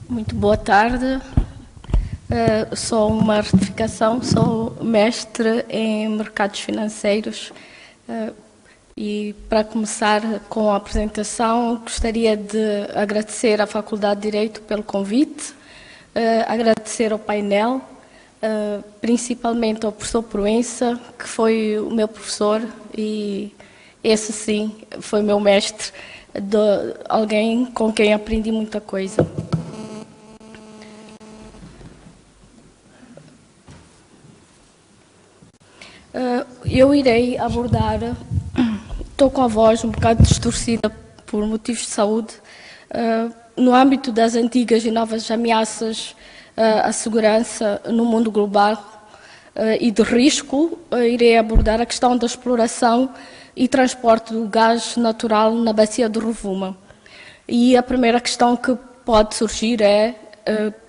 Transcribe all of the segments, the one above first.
Muito boa tarde. Só uma retificação, sou mestre em mercados financeiros e para começar com a apresentação gostaria de agradecer à Faculdade de Direito pelo convite, agradecer ao painel, principalmente ao professor Proença, que foi o meu professor e esse sim foi meu mestre, alguém com quem aprendi muita coisa. Eu irei abordar, estou com a voz um bocado distorcida por motivos de saúde, no âmbito das antigas e novas ameaças à segurança no mundo global e de risco, irei abordar a questão da exploração e transporte do gás natural na bacia do Rovuma. E a primeira questão que pode surgir é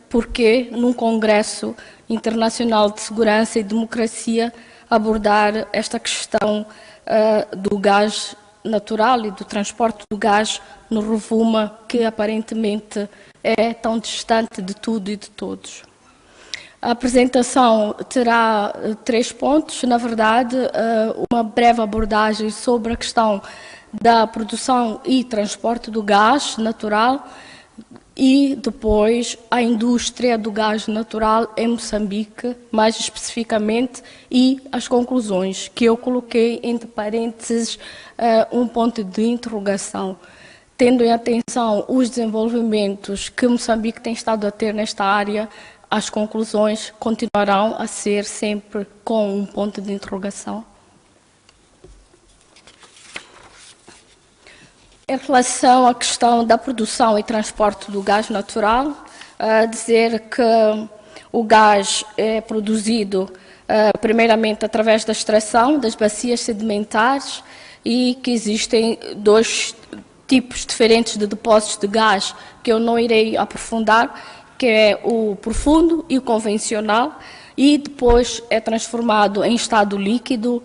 porque num Congresso Internacional de Segurança e Democracia abordar esta questão do gás natural e do transporte do gás no Rovuma, que aparentemente é tão distante de tudo e de todos. A apresentação terá 3 pontos, na verdade, uma breve abordagem sobre a questão da produção e transporte do gás natural e depois a indústria do gás natural em Moçambique, mais especificamente, e as conclusões, que eu coloquei entre parênteses um ponto de interrogação, tendo em atenção os desenvolvimentos que Moçambique tem estado a ter nesta área, as conclusões continuarão a ser sempre com um ponto de interrogação. Em relação à questão da produção e transporte do gás natural, dizer que o gás é produzido primeiramente através da extração das bacias sedimentares e que existem 2 tipos diferentes de depósitos de gás que eu não irei aprofundar, que é o profundo e o convencional, e depois é transformado em estado líquido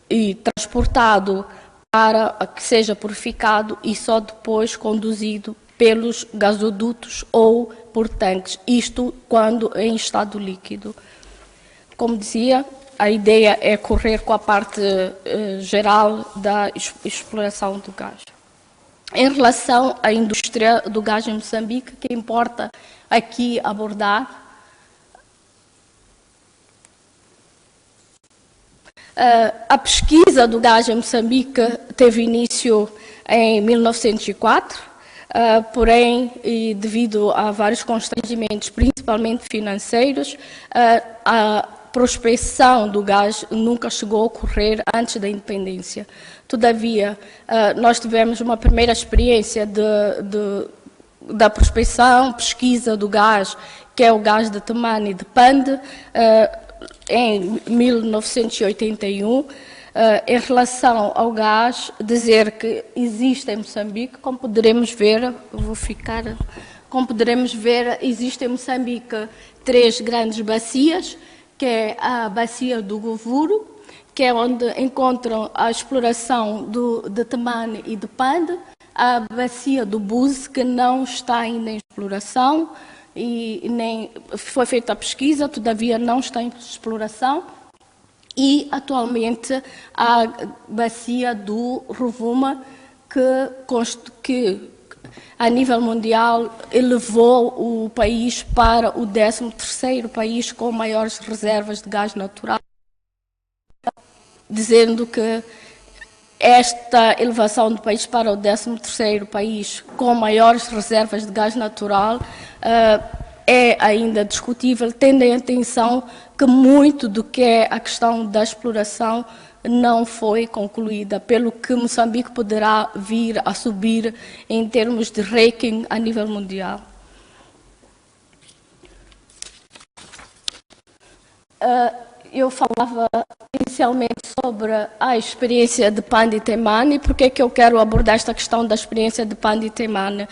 e transportado para que seja purificado e só depois conduzido pelos gasodutos ou por tanques, isto quando em estado líquido. Como dizia, a ideia é correr com a parte geral da exploração do gás. Em relação à indústria do gás em Moçambique, que importa aqui abordar, a pesquisa do gás em Moçambique teve início em 1904, porém, e devido a vários constrangimentos, principalmente financeiros, a prospecção do gás nunca chegou a ocorrer antes da independência. Todavia, nós tivemos uma primeira experiência da prospecção, pesquisa do gás, que é o gás de Temane e de Pande, em 1981, em relação ao gás, dizer que existe em Moçambique, como poderemos ver, existe em Moçambique 3 grandes bacias, que é a bacia do Govuro, que é onde encontram a exploração de Temane e de Pande, a bacia do Buse, que não está ainda em exploração, e nem foi feita a pesquisa, todavia não está em exploração, e atualmente a bacia do Rovuma, que a nível mundial elevou o país para o 13º país com maiores reservas de gás natural, dizendo que esta elevação do país para o 13º país com maiores reservas de gás natural é ainda discutível, tendo em atenção que muito do que é a questão da exploração não foi concluída, pelo que Moçambique poderá vir a subir em termos de ranking a nível mundial. Eu falava inicialmente sobre a experiência de Pande e Temane. Por que é que eu quero abordar esta questão da experiência de Pande e Temane?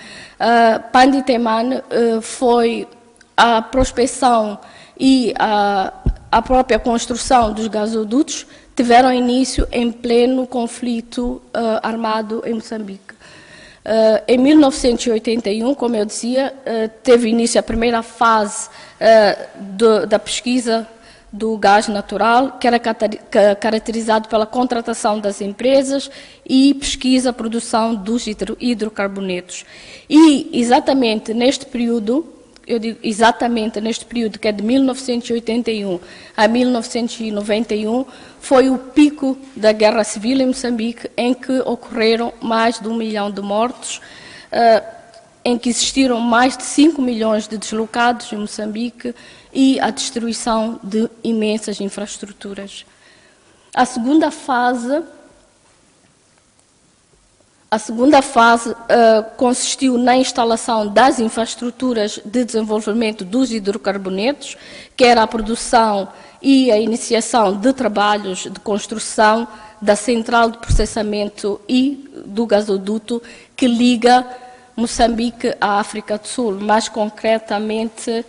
Pande e Temane foi a prospecção e a própria construção dos gasodutos tiveram início em pleno conflito armado em Moçambique. Em 1981, como eu dizia, teve início a primeira fase da pesquisa do gás natural, que era caracterizado pela contratação das empresas e pesquisa, produção dos hidrocarbonetos. E exatamente neste período, eu digo exatamente neste período, que é de 1981 a 1991, foi o pico da guerra civil em Moçambique, em que ocorreram mais de 1 milhão de mortos, em que existiram mais de 5 milhões de deslocados em Moçambique e a destruição de imensas infraestruturas. A segunda fase consistiu na instalação das infraestruturas de desenvolvimento dos hidrocarbonetos, que era a produção e a iniciação de trabalhos de construção da central de processamento e do gasoduto que liga Moçambique à África do Sul, mais concretamente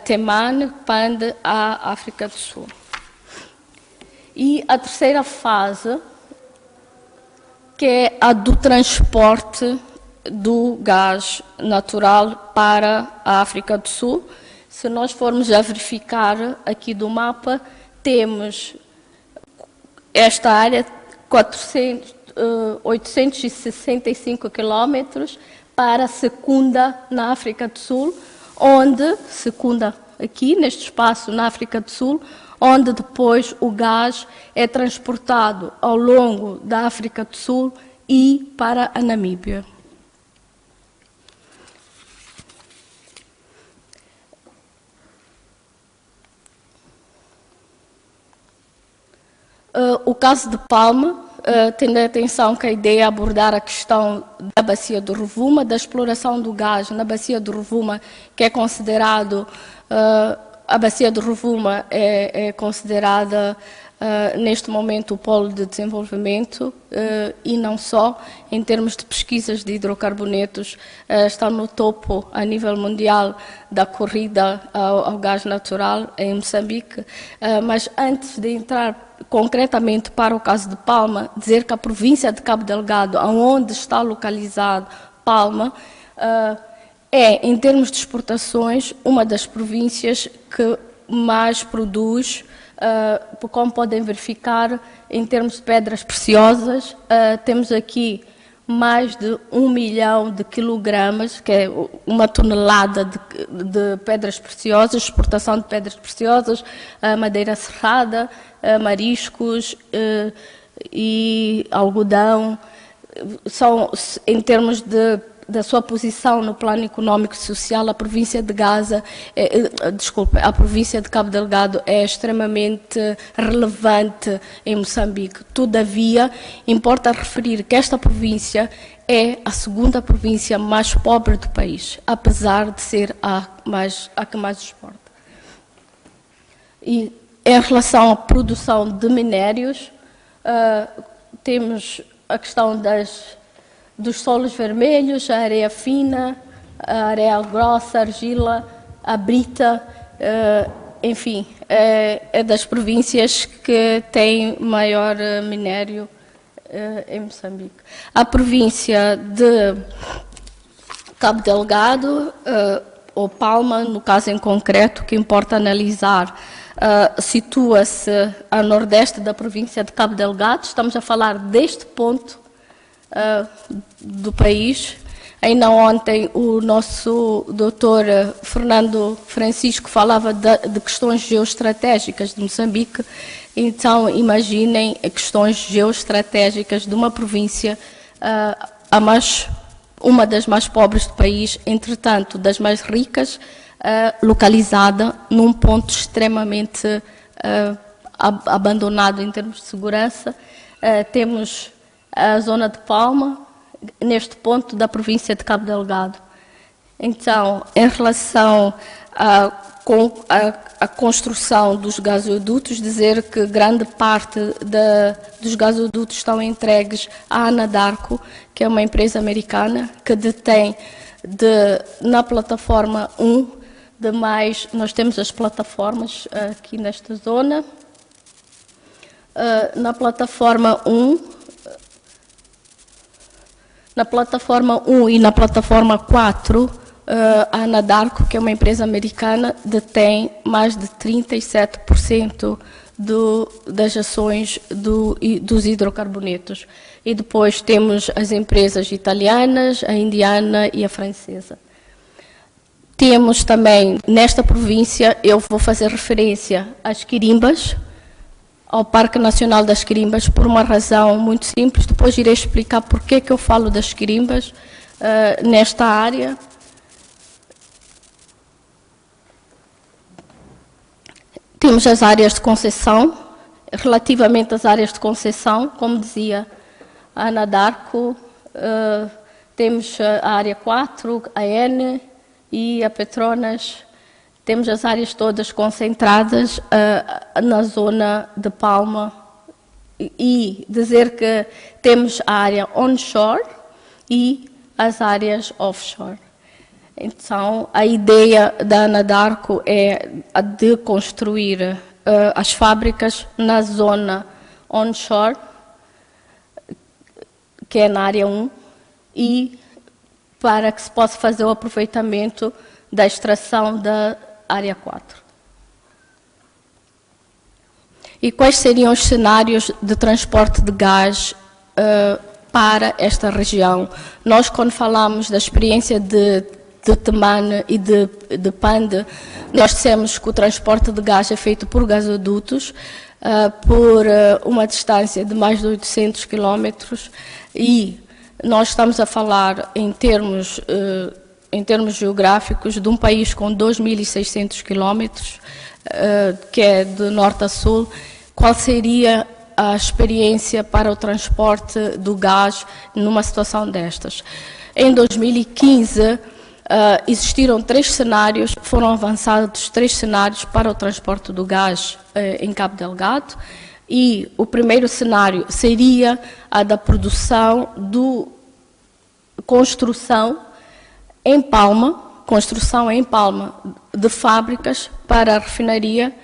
Temane, Pande à África do Sul. E a terceira fase, que é a do transporte do gás natural para a África do Sul. Se nós formos a verificar aqui do mapa, temos esta área, 865 quilômetros para Secunda, na África do Sul, onde, Secunda aqui, neste espaço na África do Sul, onde depois o gás é transportado ao longo da África do Sul e para a Namíbia. O caso de Palma, tendo atenção que a ideia é abordar a questão da bacia do Rovuma, da exploração do gás na bacia do Rovuma, que é considerado a bacia do Rovuma é considerada, neste momento, o polo de desenvolvimento e não só, em termos de pesquisas de hidrocarbonetos, está no topo, a nível mundial, da corrida ao gás natural em Moçambique. Mas antes de entrar concretamente para o caso de Palma, dizer que a província de Cabo Delgado, onde está localizado Palma, é, em termos de exportações, uma das províncias que mais produz, como podem verificar, em termos de pedras preciosas, temos aqui mais de 1 milhão de quilogramas, que é uma tonelada de pedras preciosas, exportação de pedras preciosas, madeira serrada, mariscos e algodão. São, em termos da sua posição no plano económico e social, a província de Gaza, a província de Cabo Delgado é extremamente relevante em Moçambique. Todavia, importa referir que esta província é a segunda província mais pobre do país, apesar de ser a que mais exporta. E em relação à produção de minérios, temos a questão dos solos vermelhos, a areia fina, a areia grossa, a argila, a brita, enfim, é das províncias que tem maior minério em Moçambique. A província de Cabo Delgado, ou Palma, no caso em concreto, que importa analisar, situa-se a nordeste da província de Cabo Delgado. Estamos a falar deste ponto do país. Ainda ontem o nosso doutor Fernando Francisco falava de questões geoestratégicas de Moçambique. Então, imaginem questões geoestratégicas de uma província, uma das mais pobres do país, entretanto, das mais ricas, localizada num ponto extremamente abandonado em termos de segurança. Temos a zona de Palma, neste ponto da província de Cabo Delgado. Então, em relação com a construção dos gasodutos, dizer que grande parte dos gasodutos estão entregues à Anadarko, que é uma empresa americana que detém na plataforma 1 de mais, nós temos as plataformas aqui nesta zona, na plataforma 1, Na plataforma 1 e na plataforma 4, a Anadarko, que é uma empresa americana, detém mais de 37% das ações dos hidrocarbonetos. E depois temos as empresas italianas, a indiana e a francesa. Temos também, nesta província, eu vou fazer referência às Quirimbas, ao Parque Nacional das Quirimbas, por uma razão muito simples. Depois irei explicar por que eu falo das Quirimbas nesta área. Temos as áreas de concessão. Relativamente às áreas de concessão, como dizia a Anadarko, temos a área 4, a N e a Petronas. Temos as áreas todas concentradas na zona de Palma, e dizer que temos a área onshore e as áreas offshore. Então, a ideia da Anadarko é a de construir as fábricas na zona onshore, que é na área 1, e para que se possa fazer o aproveitamento da extração da área 4. E quais seriam os cenários de transporte de gás para esta região? Nós, quando falamos da experiência de Temane e de Pande, nós dissemos que o transporte de gás é feito por gasodutos, por uma distância de mais de 800 quilómetros, e nós estamos a falar em termos geográficos de um país com 2.600 quilómetros, que é de norte a sul. Qual seria a experiência para o transporte do gás numa situação destas? Em 2015, existiram 3 cenários, foram avançados 3 cenários para o transporte do gás em Cabo Delgado, e o primeiro cenário seria a da construção em Palma de fábricas para a refinaria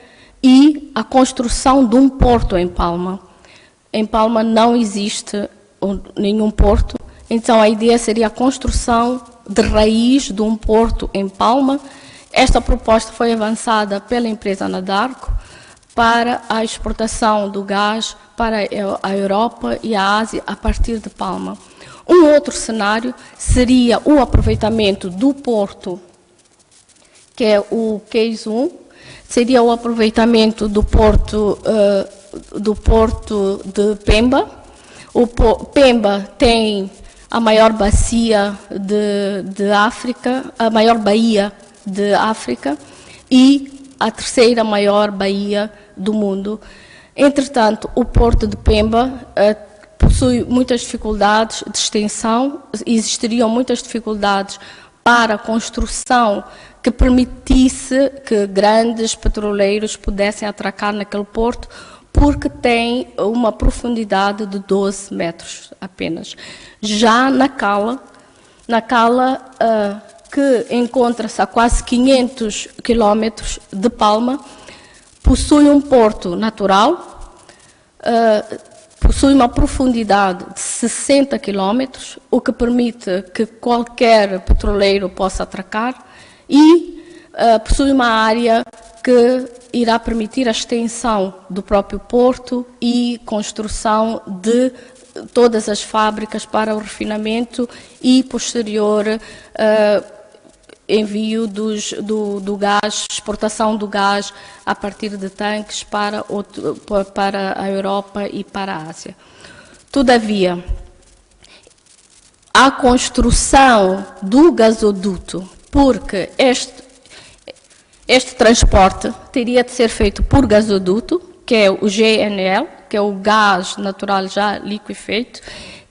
e a construção de um porto em Palma. Em Palma não existe nenhum porto, então a ideia seria a construção de raiz de um porto em Palma. Esta proposta foi avançada pela empresa Anadarko para a exportação do gás para a Europa e a Ásia a partir de Palma. Um outro cenário seria o aproveitamento do porto, que é o Case 1, seria o aproveitamento do porto de Pemba. Pemba tem a maior bacia de África, a maior baía de África e a terceira maior baía do mundo. Entretanto, o porto de Pemba possui muitas dificuldades de extensão, existiriam muitas dificuldades para a construção que permitisse que grandes petroleiros pudessem atracar naquele porto, porque tem uma profundidade de 12 metros apenas. Já na Cala, que encontra-se a quase 500 quilómetros de Palma, possui um porto natural, possui uma profundidade de 60 quilómetros, o que permite que qualquer petroleiro possa atracar, e possui uma área que irá permitir a extensão do próprio porto e construção de todas as fábricas para o refinamento e posterior envio do gás, exportação do gás a partir de tanques para a Europa e para a Ásia. Todavia, a construção do gasoduto, porque este transporte teria de ser feito por gasoduto, que é o GNL, que é o gás natural já liquefeito,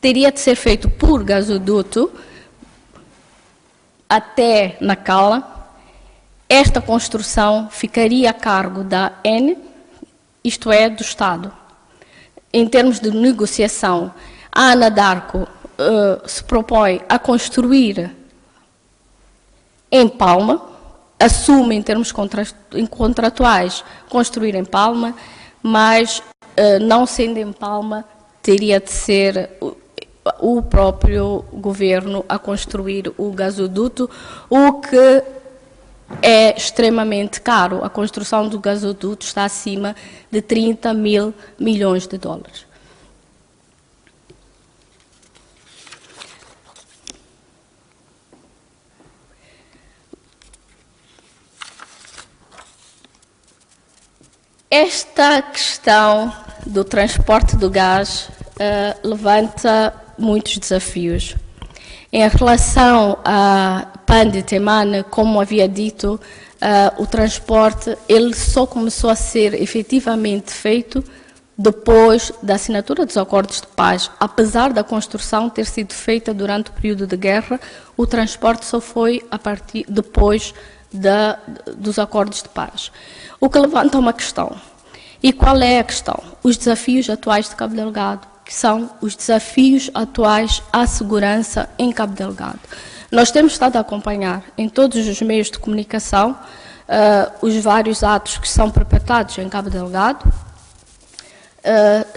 teria de ser feito por gasoduto até na Cala. Esta construção ficaria a cargo da N, isto é, do Estado. Em termos de negociação, a Anadarko se propõe a construir em Palma, assume em termos contratuais construir em Palma, mas não sendo em Palma, teria de ser o próprio governo a construir o gasoduto, o que é extremamente caro. A construção do gasoduto está acima de 30 mil milhões de dólares. Esta questão do transporte do gás levanta muitos desafios. Em relação a Pan-de-Temane, como havia dito, o transporte ele só começou a ser efetivamente feito depois da assinatura dos acordos de paz. Apesar da construção ter sido feita durante o período de guerra, o transporte só foi a partir depois dos acordos de paz. O que levanta uma questão. E qual é a questão? Os desafios atuais de Cabo Delgado, que são os desafios atuais à segurança em Cabo Delgado. Nós temos estado a acompanhar em todos os meios de comunicação os vários atos que são perpetrados em Cabo Delgado.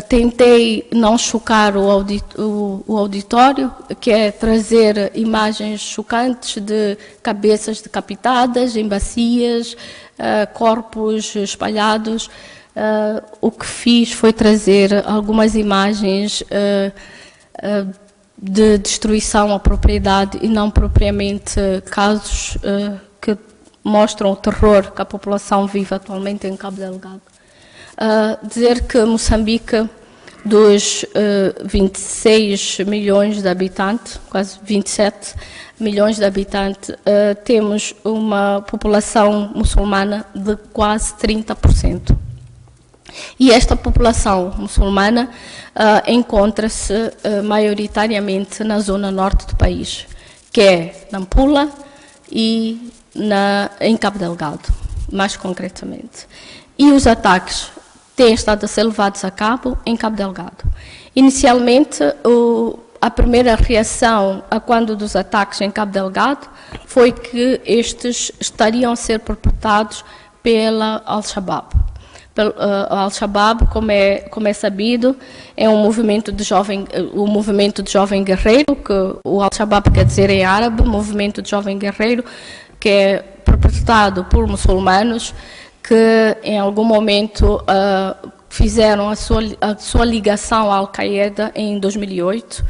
Tentei não chocar o auditório, que é trazer imagens chocantes de cabeças decapitadas em bacias, corpos espalhados. O que fiz foi trazer algumas imagens de destruição à propriedade e não propriamente casos que mostram o terror que a população vive atualmente em Cabo Delgado. Dizer que Moçambique, dos 26 milhões de habitantes, quase 27 milhões de habitantes, temos uma população muçulmana de quase 30%. E esta população muçulmana encontra-se maioritariamente na zona norte do país, que é Nampula e em Cabo Delgado, mais concretamente. E os ataques têm estado a ser levados a cabo em Cabo Delgado. Inicialmente, a primeira reação a quando dos ataques em Cabo Delgado foi que estes estariam a ser perpetrados pela Al-Shabaab. Al-Shabaab, como é sabido, é um movimento de jovem guerreiro, que o Al-Shabaab quer dizer em árabe, movimento de jovem guerreiro, que é perpetrado por muçulmanos, que em algum momento fizeram a sua ligação à Al-Qaeda em 2008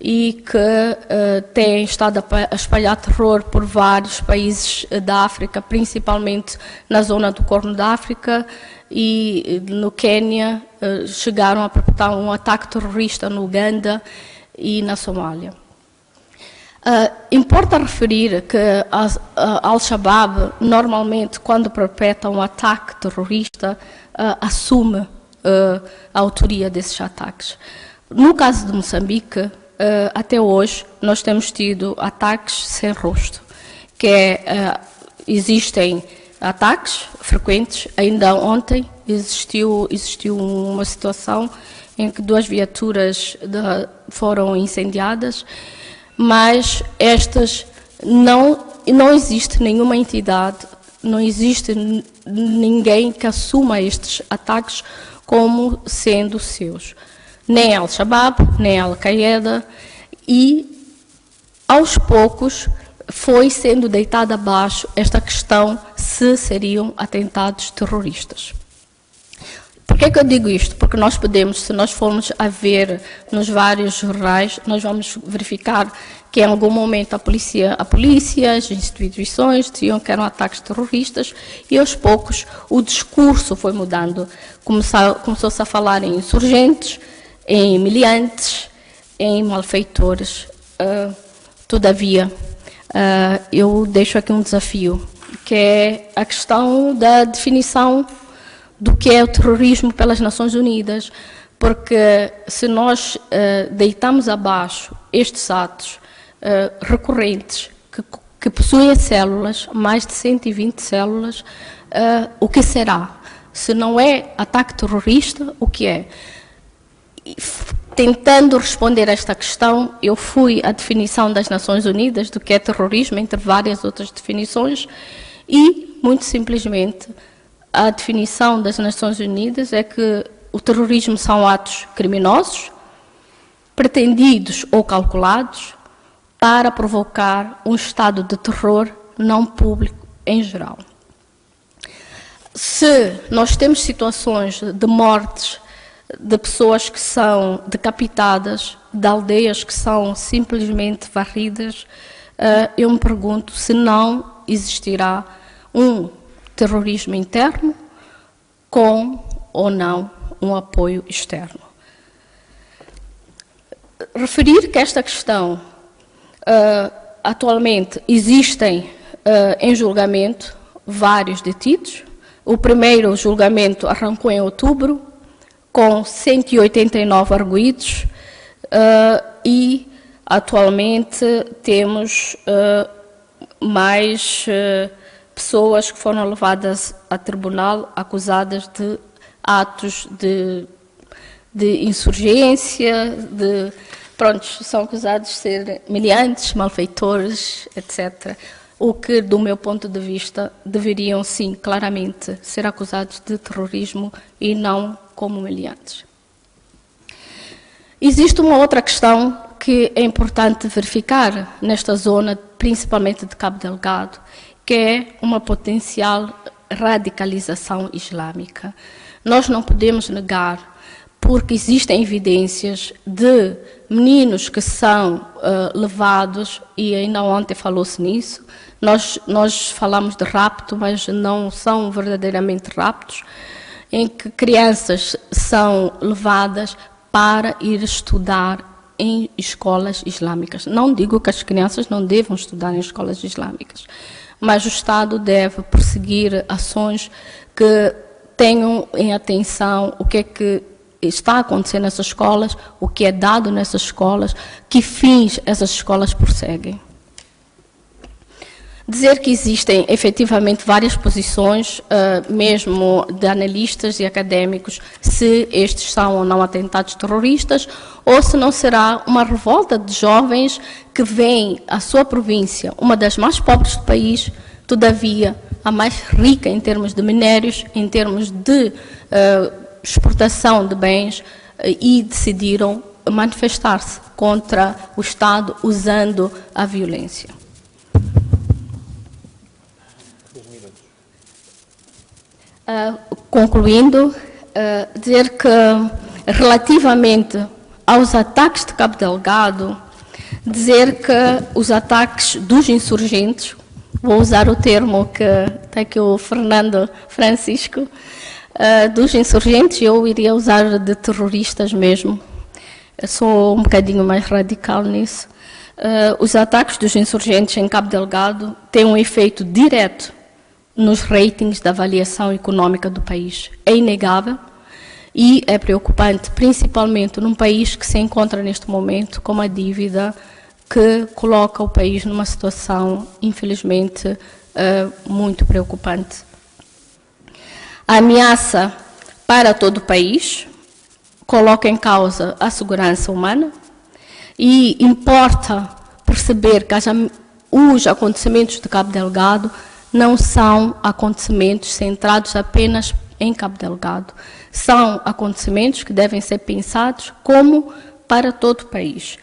e que têm estado a espalhar terror por vários países da África, principalmente na zona do Corno da África, e no Quênia chegaram a perpetrar um ataque terrorista no Uganda e na Somália. Importa referir que a Al-Shabaab, normalmente, quando perpetra um ataque terrorista, assume a autoria desses ataques. No caso de Moçambique, até hoje, nós temos tido ataques sem rosto, que existem ataques frequentes. Ainda ontem existiu uma situação em que 2 viaturas foram incendiadas, mas não existe nenhuma entidade, não existe ninguém que assuma estes ataques como sendo seus. Nem Al-Shabaab, nem Al-Qaeda, e aos poucos foi sendo deitada abaixo esta questão se seriam atentados terroristas. Por que eu digo isto? Porque nós podemos, se nós formos a ver nos vários jornais, nós vamos verificar que em algum momento a polícia, as instituições diziam que eram ataques terroristas e aos poucos o discurso foi mudando. Começou-se a falar em insurgentes, em miliantes, em malfeitores. Todavia, eu deixo aqui um desafio, que é a questão da definição do que é o terrorismo pelas Nações Unidas, porque se nós deitamos abaixo estes atos recorrentes que possuem células, mais de 120 células, o que será? Se não é ataque terrorista, o que é? Tentando responder a esta questão, eu fui à definição das Nações Unidas do que é terrorismo, entre várias outras definições, e, muito simplesmente, a definição das Nações Unidas é que o terrorismo são atos criminosos pretendidos ou calculados para provocar um estado de terror não público em geral. Se nós temos situações de mortes de pessoas que são decapitadas, de aldeias que são simplesmente varridas, eu me pergunto se não existirá um terrorismo interno com ou não um apoio externo. Referir que esta questão atualmente existem em julgamento vários detidos. O primeiro julgamento arrancou em outubro, com 189 arguidos, e atualmente temos mais pessoas que foram levadas a tribunal acusadas de atos de insurgência, são acusados de ser meliantes, malfeitores, etc. O que, do meu ponto de vista, deveriam, sim, claramente ser acusados de terrorismo e não como meliantes. Existe uma outra questão que é importante verificar nesta zona, principalmente de Cabo Delgado, que é uma potencial radicalização islâmica. Nós não podemos negar, porque existem evidências de meninos que são levados, e ainda ontem falou-se nisso. Nós falamos de rapto, mas não são verdadeiramente raptos, em que crianças são levadas para ir estudar em escolas islâmicas. Não digo que as crianças não devam estudar em escolas islâmicas, mas o Estado deve perseguir ações que tenham em atenção o que é que está acontecendo nessas escolas, o que é dado nessas escolas, que fins essas escolas perseguem. Dizer que existem efetivamente várias posições, mesmo de analistas e académicos, se estes são ou não atentados terroristas, ou se não será uma revolta de jovens que vêm à sua província, uma das mais pobres do país, todavia a mais rica em termos de minérios, em termos de exportação de bens, e decidiram manifestar-se contra o Estado usando a violência. Concluindo, dizer que relativamente aos ataques de Cabo Delgado, dizer que os ataques dos insurgentes, vou usar o termo que está aqui o Fernando Francisco, dos insurgentes, eu iria usar de terroristas mesmo, eu sou um bocadinho mais radical nisso. Os ataques dos insurgentes em Cabo Delgado têm um efeito direto nos ratings da avaliação econômica do país. É inegável e é preocupante, principalmente num país que se encontra neste momento com uma dívida que coloca o país numa situação, infelizmente, muito preocupante. A ameaça para todo o país coloca em causa a segurança humana e importa perceber que os acontecimentos de Cabo Delgado não são acontecimentos centrados apenas em Cabo Delgado. São acontecimentos que devem ser pensados como para todo o país.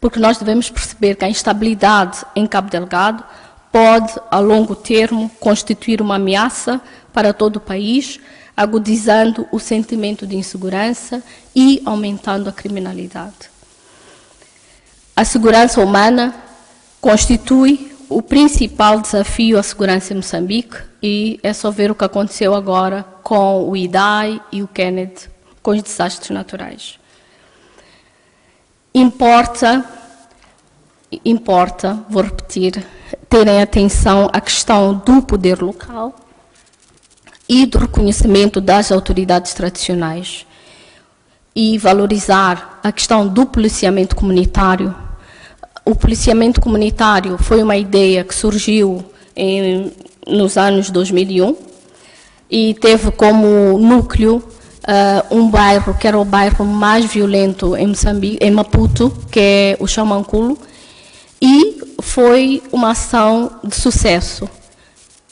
Porque nós devemos perceber que a instabilidade em Cabo Delgado pode, a longo termo, constituir uma ameaça para todo o país, agudizando o sentimento de insegurança e aumentando a criminalidade. A segurança humana constitui o principal desafio à segurança em Moçambique, e é só ver o que aconteceu agora com o Idai e o Kennedy, com os desastres naturais. Importa, vou repetir, terem atenção à questão do poder local e do reconhecimento das autoridades tradicionais e valorizar a questão do policiamento comunitário. O policiamento comunitário foi uma ideia que surgiu nos anos 2001 e teve como núcleo um bairro que era o bairro mais violento em Moçambique, em Maputo, que é o Xamanculo, e foi uma ação de sucesso.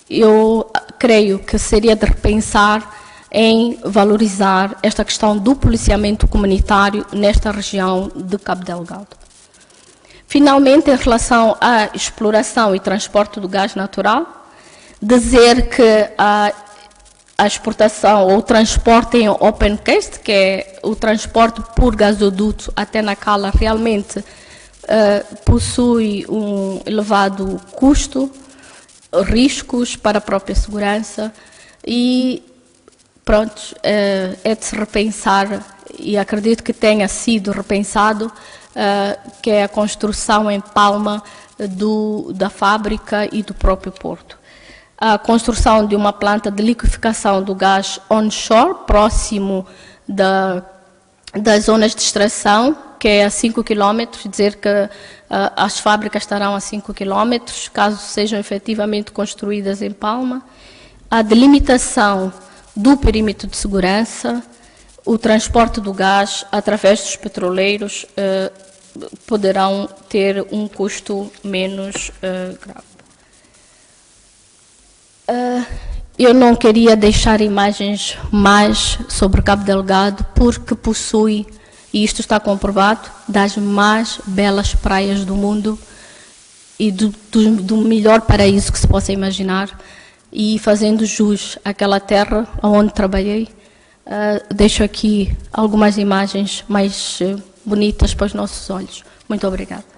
Eu creio que seria de repensar em valorizar esta questão do policiamento comunitário nesta região de Cabo Delgado. Finalmente, em relação à exploração e transporte do gás natural, dizer que a exportação ou o transporte em open cast, que é o transporte por gasoduto até Nacala, realmente possui um elevado custo, riscos para a própria segurança e, pronto, é de se repensar, e acredito que tenha sido repensado, que é a construção em Palma da fábrica e do próprio porto. A construção de uma planta de liquefação do gás onshore, próximo das zonas de extração, que é a 5 km, dizer que as fábricas estarão a 5 km, caso sejam efetivamente construídas em Palma. A delimitação do perímetro de segurança, o transporte do gás através dos petroleiros poderão ter um custo menos grave. Eu não queria deixar imagens mais sobre Cabo Delgado, porque possui, e isto está comprovado, das mais belas praias do mundo e do melhor paraíso que se possa imaginar. E fazendo jus àquela terra onde trabalhei, deixo aqui algumas imagens mais bonitas para os nossos olhos. Muito obrigada.